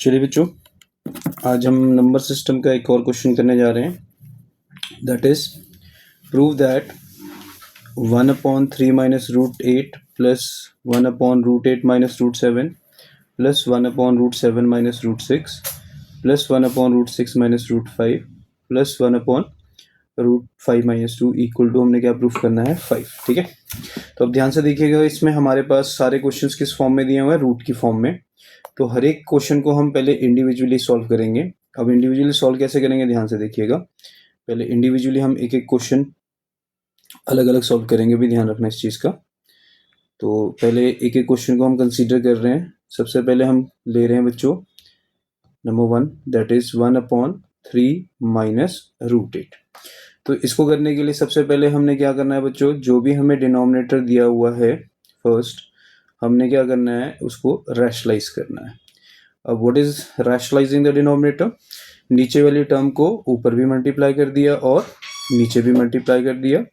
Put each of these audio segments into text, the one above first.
चलिए बच्चों, आज हम नंबर सिस्टम का एक और क्वेश्चन करने जा रहे हैं। That is prove that 1/3 minus root 8 plus 1/√8 minus root 7 plus 1/√7 minus root 6 plus 1/√6 minus root 5 plus 1/√5 minus 2 equal to हमने क्या प्रूफ करना है 5। ठीक है, तो अब ध्यान से देखिएगा, इसमें हमारे पास सारे क्वेश्चंस किस फॉर्म में दिए हुए हैं, रूट की फॉर्म में। तो हर एक क्वेश्चन को हम पहले इंडिविजुअली सॉल्व करेंगे। अब इंडिविजुअली सॉल्व कैसे करेंगे, ध्यान से देखिएगा। पहले इंडिविजुअली हम एक एक क्वेश्चन अलग अलग सॉल्व करेंगे, भी ध्यान रखना इस चीज़ का। तो पहले एक एक क्वेश्चन को हम कंसीडर कर रहे हैं। सबसे पहले हम ले रहे हैं बच्चों number 1, that is 1/3 minus root 8। तो इसको करने के लिए सबसे पहले हमने क्या करना है बच्चों, जो भी हमें डिनोमिनेटर दिया हुआ है फर्स्ट हमने क्या करना है, उसको रैशनलाइज करना है। अब what is rationalising the denominator, नीचे वाली टर्म को ऊपर भी मल्टीप्लाई कर दिया और नीचे भी मल्टीप्लाई कर दिया,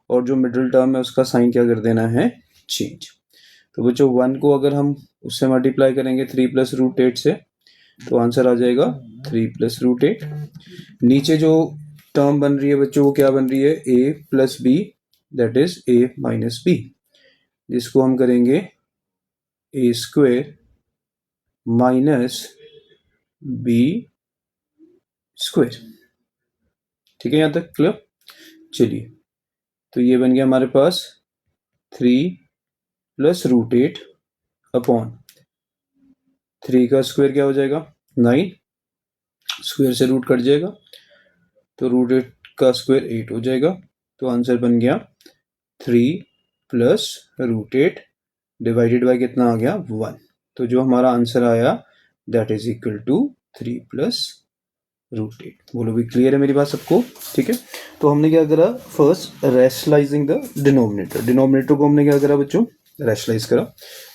और जो मिडिल टर्म है उसका साइन क्या कर देना है, चेंज। तो बच्चों 1 को अगर हम उससे मल्टीप्लाई करेंगे 3 प्लस रूट 8 से, तो आंसर आ जाएगा 3 प्लस रूट 8। नीचे जो टर्म बन रही है बच्चों वो क्या बन रही है, a plus b, that is a minus b, जिसको हम करेंगे a square minus b square. ठीक है, यहां तक क्लियर। चलिए, तो ये बन गया हमारे पास 3 प्लस रूट 8 अपॉन 3 का स्क्वायर क्या हो जाएगा 9, स्क्वायर से रूट कट जाएगा तो रूट 8 का स्क्वायर 8 हो जाएगा। तो आंसर बन गया 3 प्लस रूट 8 डिवाइडेड बाय कितना आ गया 1। तो जो हमारा आंसर आया that is equal to 3 plus root 8। बोलो भी क्लियर है मेरी बात सबको। ठीक है, तो हमने क्या करा, first rationalising the denominator, denominator को हमने क्या करा बच्चों, रैशनलाइज करा।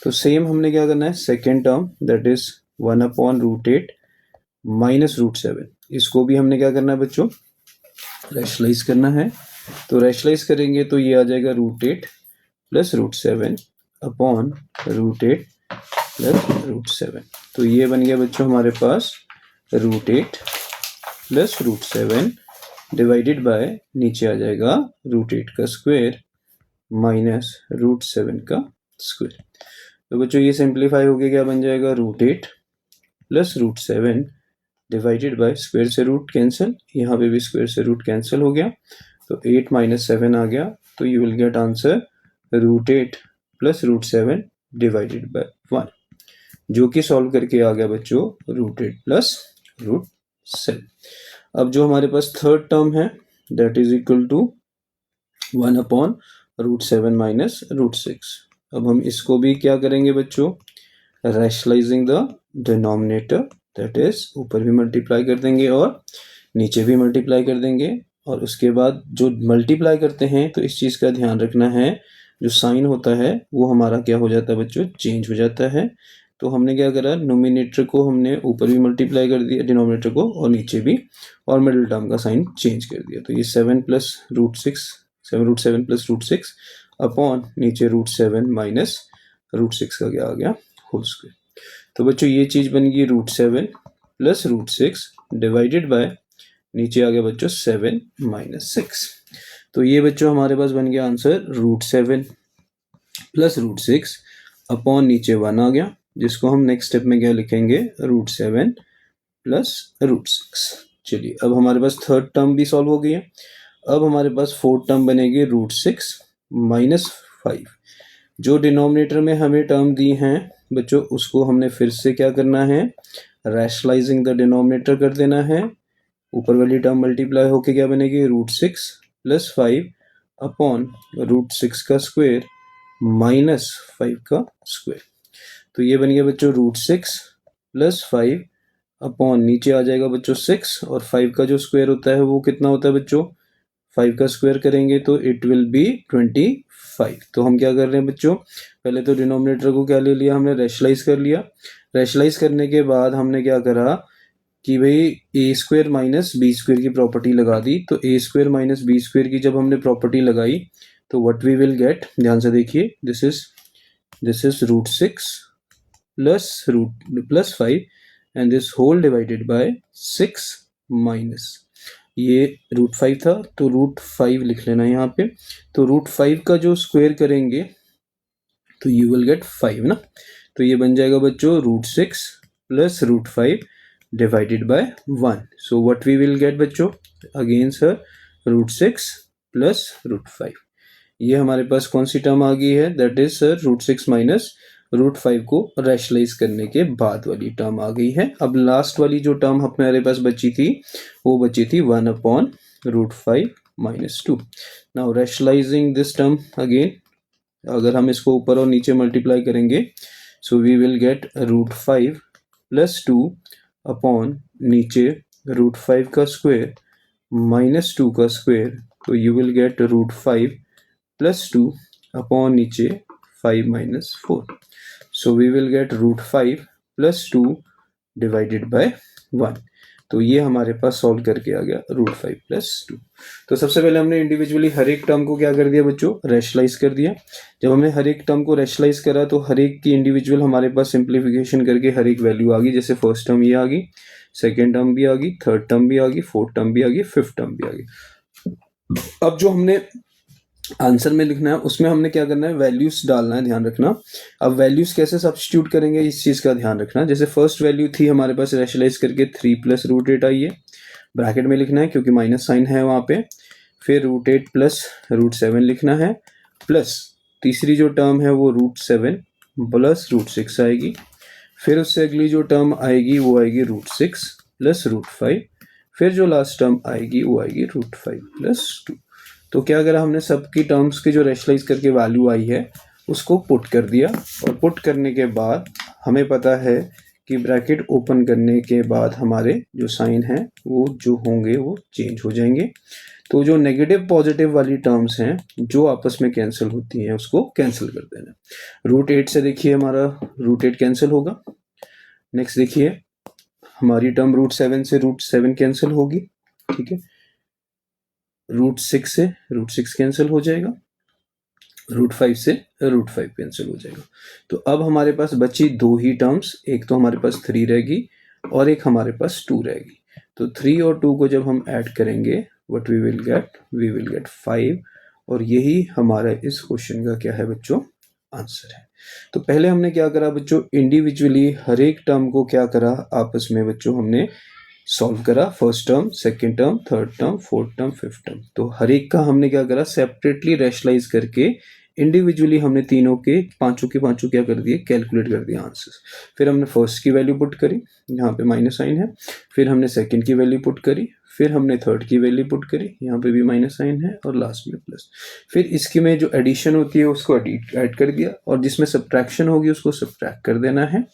तो सेम हमने क्या करना है, second term that is 1/√8 minus root 7, इसको भी हमने क्या करना है बच्चों, रैशनलाइज करना है। तो रैशनलाइज करेंगे तो ये आ जाएगा root 8 plus root 7 upon root 8 plus root 7। तो ये बन गया बच्चों हमारे पास root 8 plus root 7 divided by, नीचे आ जाएगा रूट 8 का स्क्वायर माइनस रूट 7 का स्क्वायर। तो बच्चों ये सिंप्लीफाई होके क्या बन जाएगा, root 8 plus root 7 divided by, square से रूट कैंसिल, यहाँ पे भी स्क्वायर से रूट कैंसिल हो गया, तो 8 माइनस 7 आ गया। तो you will get answer root 8 plus root 7 divided by 1, जो कि सॉल्व करके आ गया बच्चों रूट 8 प्लस रूट 7। अब जो हमारे पास थर्ड टर्म है that is equal to 1/√7 minus root 6। अब हम इसको भी क्या करेंगे बच्चों, rationalising the denominator, that is ऊपर भी मल्टीप्लाई कर देंगे और नीचे भी मल्टीप्लाई कर देंगे। और उसके बाद जो मल्टीप्लाई करते हैं तो इस चीज़ का ध्यान रखना है, जो साइन होता है वो हमारा क्या हो जाता है बच्चों, चेंज हो जाता है। तो हमने क्या करा, नोमिनेटर को हमने ऊपर भी मल्टीप्लाई कर दिया डिनोमिनेटर को, और नीचे भी, और मिडिल टर्म का साइन चेंज कर दिया। तो ये 7 plus root 6, 7 plus root 6 upon नीचे रूट 7 माइनस रूट 6 का क्या आ गया, होल स्क्वायर। तो बच्चों ये चीज़ बन गई root 7 plus root 6 divided by, नीचे आ गया बच्चों 7 माइनस 6। तो ये बच्चों हमारे पास बन गया answer root 7 plus root 6 upon नीचे 1 आ गया, जिसको हम नेक्स्ट स्टेप में क्या लिखेंगे, रूट 7 प्लस रूट 6। चलिए, अब हमारे पास थर्ड टर्म भी सॉल्व हो गई है। अब हमारे पास फोर्थ टर्म बनेगी रूट 6 माइनस 5। जो डिनोमिनेटर में हमें टर्म दी हैं बच्चों, उसको हमने फिर से क्या करना है, रैशनलाइजिंग द डिनोमिनेटर कर देना है। ऊपर वाली टर्म मल्टीप्लाई होके क्या बनेगी, रूट 6 प्लस 5 अपॉन रूट 6 का स्क्वायर माइनस 5 का स्क्वायर। तो ये बन गया बच्चों रूट 6 प्लस 5 अपॉन, नीचे आ जाएगा बच्चों 6, और 5 का जो स्क्वायर होता है वो कितना होता है बच्चों, 5 का स्क्वायर करेंगे तो इट विल बी 25। तो हम क्या कर रहे हैं बच्चों, पहले तो डिनोमिनेटर को क्या ले लिया हमने, रैशनलाइज कर लिया। रैशनलाइज करने के बाद हमने क्या करा कि भाई ए स्क्वायर माइनस बी स्क्वायर की प्रॉपर्टी लगा दी। तो ए स्क्वायर माइनस बी स्क्वायर की जब हमने प्रॉपर्टी लगाई तो व्हाट वी विल गेट, ध्यान से देखिए, this is root 6 plus 5 and this whole divided by 6 minus, ये √5 था तो √5 लिख लेना यहाँ पे। तो √5 का जो स्क्वायर करेंगे तो यू विल गेट 5 ना, तो ये बन जाएगा बच्चों √6 plus √5 divided by 1। So what we will get बच्चों, अगेन सर √6 प्लस √5, ये हमारे पास कौन सी टर्म आ गई है, दैट इज सर √6 माइनस √5 को रैशनलाइज करने के बाद वाली टर्म आ गई है। अब लास्ट वाली जो टर्म हमारे पास बची थी वो बची थी 1/√5 minus 2। Now rationalising this term again, अगर हम इसको ऊपर और नीचे मल्टीप्लाई करेंगे so we will get √5 plus 2 upon नीचे √5 का स्क्वायर माइनस 2 का स्क्वायर, तो you will get √5 plus 2 upon नीचे 5 minus 4, so we will get √5 plus 2 divided by 1। तो ये हमारे पास सॉल्व करके आ गया √5 प्लस 2। तो सबसे पहले हमने इंडिविजुअली हर एक टर्म को क्या कर दिया बच्चों, रैशनलाइज कर दिया। जब हमने हर एक टर्म को रैशनलाइज करा तो हर एक की इंडिविजुअल हमारे पास सिंप्लीफिकेशन करके हर एक वैल्यू आ गई। जैसे फर्स्ट टर्म ये आ गई, सेकेंड टर्म भी आ गई, थर्ड टर्म भी आ गई, फोर्थ टर्म भी आ गई, फिफ्थ टर्म भी आ गई। अब जो हमने आंसर में लिखना है उसमें हमने क्या करना है, वैल्यूज डालना है, ध्यान रखना। अब वैल्यूज कैसे सब्स्टिट्यूट करेंगे इस चीज का ध्यान रखना। जैसे फर्स्ट वैल्यू थी हमारे पास रैशनलाइज करके 3 प्लस √8 आई है, ब्रैकेट में लिखना है क्योंकि माइनस साइन है वहां पे। फिर √8 प्लस √7 लिखना है, प्लस तीसरी जो टर्म है वो √7 प्लस √6 आएगी। फिर उससे अगली जो टर्म आएगी वो आएगी √6 प्लस √5। फिर जो लास्ट टर्म आएगी वो आएगी √5 प्लस 2। तो क्या करा हमने, सबकी टर्म्स की जो रैशनलाइज करके वैल्यू आई है उसको पुट कर दिया, और पुट करने के बाद हमें पता है कि ब्रैकेट ओपन करने के बाद हमारे जो साइन है वो जो होंगे वो चेंज हो जाएंगे। तो जो नेगेटिव पॉजिटिव वाली टर्म्स हैं जो आपस में कैंसिल होती हैं उसको कैंसिल कर देना। √8 से देखिए हमारा √8 कैंसिल होगा। नेक्स्ट देखिए हमारी टर्म √7 से √7 कैंसिल होगी, ठीक है। √6 से √6 कैंसिल हो जाएगा, √5 से √5 कैंसिल हो जाएगा। तो अब हमारे पास बची दो ही टर्म्स, एक तो हमारे पास 3 रहेगी और एक हमारे पास 2 रहेगी। तो 3 और 2 को जब हम ऐड करेंगे व्हाट वी विल गेट 5, और यही हमारा इस क्वेश्चन का क्या है बच्चों, आंसर है। तो पहले हमने क्या करा बच्चों, इंडिविजुअली हर एक टर्म को क्या करा, आपस में बच्चों हमने सॉल्व करा। First term, second term, third term, fourth term, fifth term, तो हर एक का हमने क्या करा, सेपरेटली रैशनलाइज करके इंडिविजुअली हमने तीनों के पांचों के पांचों क्या कर दिए, कैलकुलेट कर दिया आंसर्स। फिर हमने फर्स्ट की वैल्यू पुट करी, यहाँ पे माइनस साइन है। फिर हमने सेकंड की वैल्यू पुट करी, फिर हमने थर्ड की वैल्यू पुट करी, यहाँ पे भी माइनस साइन है और लास्ट में प्लस। फिर इसकी में जो एडिशन होती है उसको ऐड कर दिया, और जिसमें सब्ट्रैक्शन होगी उसको सब्ट्रैक्ट कर देना है।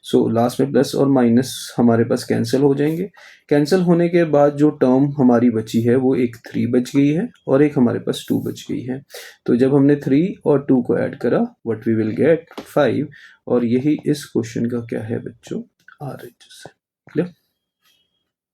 सो लास्ट में प्लस और माइनस हमारे पास कैंसिल हो जाएंगे। कैंसिल होने के बाद जो टर्म हमारी बची है वो एक 3 बच गई है और एक हमारे पास 2 बच गई है। तो जब हमने 3 और 2 को ऐड करा व्हाट वी विल गेट 5, और यही इस क्वेश्चन का क्या है बच्चों, आर एच। क्लियर।